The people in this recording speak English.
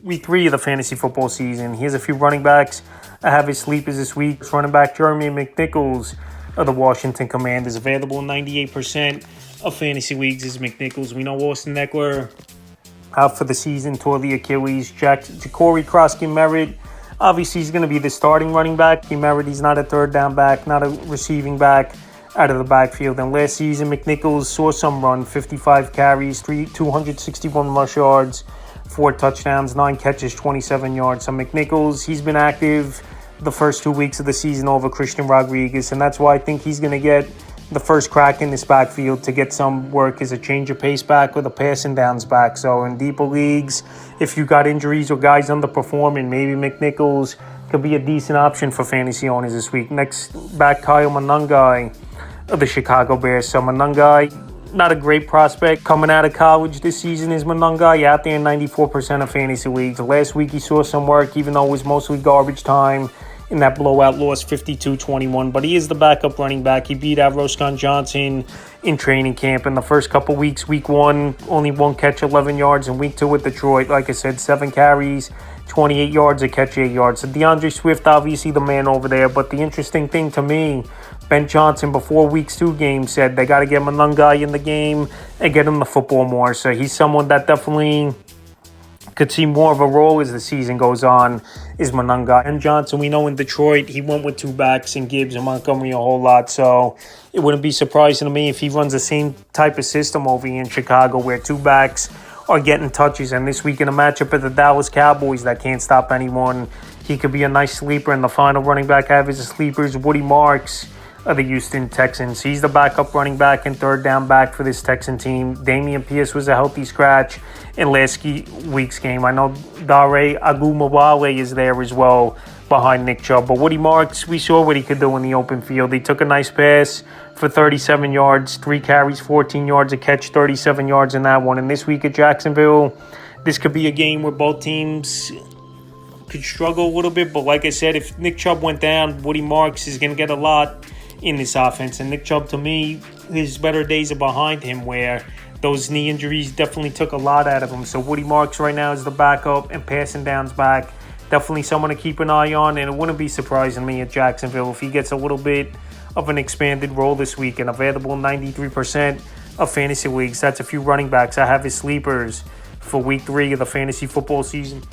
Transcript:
week 3 of the fantasy football season. Here's a few running backs I have his sleepers this week. Running back Jeremy McNichols of the Washington Commanders, available in 98% of fantasy leagues is McNichols. We know Austin Eckler out for the season, tore the Achilles. Ja'Cory Krosky-Merritt, obviously he's going to be the starting running back. Merritt, he's not a third down back, not a receiving back out of the backfield. And last season, McNichols saw some run, 55 carries, 261 rush yards, 4 touchdowns, 9 catches, 27 yards. So McNichols, he's been active the first 2 weeks of the season over Christian Rodriguez, and that's why I think he's going to get the first crack in this backfield to get some work as a change of pace back with a passing downs back. So in deeper leagues, if you got injuries or guys underperforming, maybe McNichols could be a decent option for fantasy owners this week. Next back, Kyle Monangai of the Chicago Bears. So Monangai, not a great prospect coming out of college this season is Monangai, out there in 94% of fantasy leagues. Last week he saw some work, even though it was mostly garbage time in that blowout loss, 52-21. But he is the backup running back. He beat out Roscoe Johnson in training camp in the first couple weeks. Week 1, only 1 catch, 11 yards. And week 2 with Detroit, like I said, 7 carries, 28 yards, a catch, 8 yards. So DeAndre Swift, obviously the man over there. But the interesting thing to me, Ben Johnson, before week's 2 game, said they got to get Monangai in the game and get him the football more. So he's someone that definitely could see more of a role as the season goes on, is Monangai. And Johnson, we know in Detroit, he went with 2 backs in Gibbs and Montgomery a whole lot. So it wouldn't be surprising to me if he runs the same type of system over here in Chicago where 2 backs are getting touches. And this week in a matchup at the Dallas Cowboys that can't stop anyone, he could be a nice sleeper. And the final running back I have as a sleeper is Woody Marks of the Houston Texans. He's the backup running back and third down back for this Texan team. Damian Pierce was a healthy scratch in last week's game. I know Dare Agumawale is there as well behind Nick Chubb. But Woody Marks, we saw what he could do in the open field. He took a nice pass for 37 yards, 3 carries, 14 yards, a catch, 37 yards in that one. And this week at Jacksonville, this could be a game where both teams could struggle a little bit. But like I said, if Nick Chubb went down, Woody Marks is going to get a lot in this offense. And Nick Chubb, to me, his better days are behind him, where those knee injuries definitely took a lot out of him. So Woody Marks right now is the backup and passing downs back. Definitely someone to keep an eye on, and it wouldn't be surprising to me at Jacksonville if he gets a little bit of an expanded role this week. And available in 93% of fantasy leagues. That's a few running backs I have as sleepers for week 3 of the fantasy football season.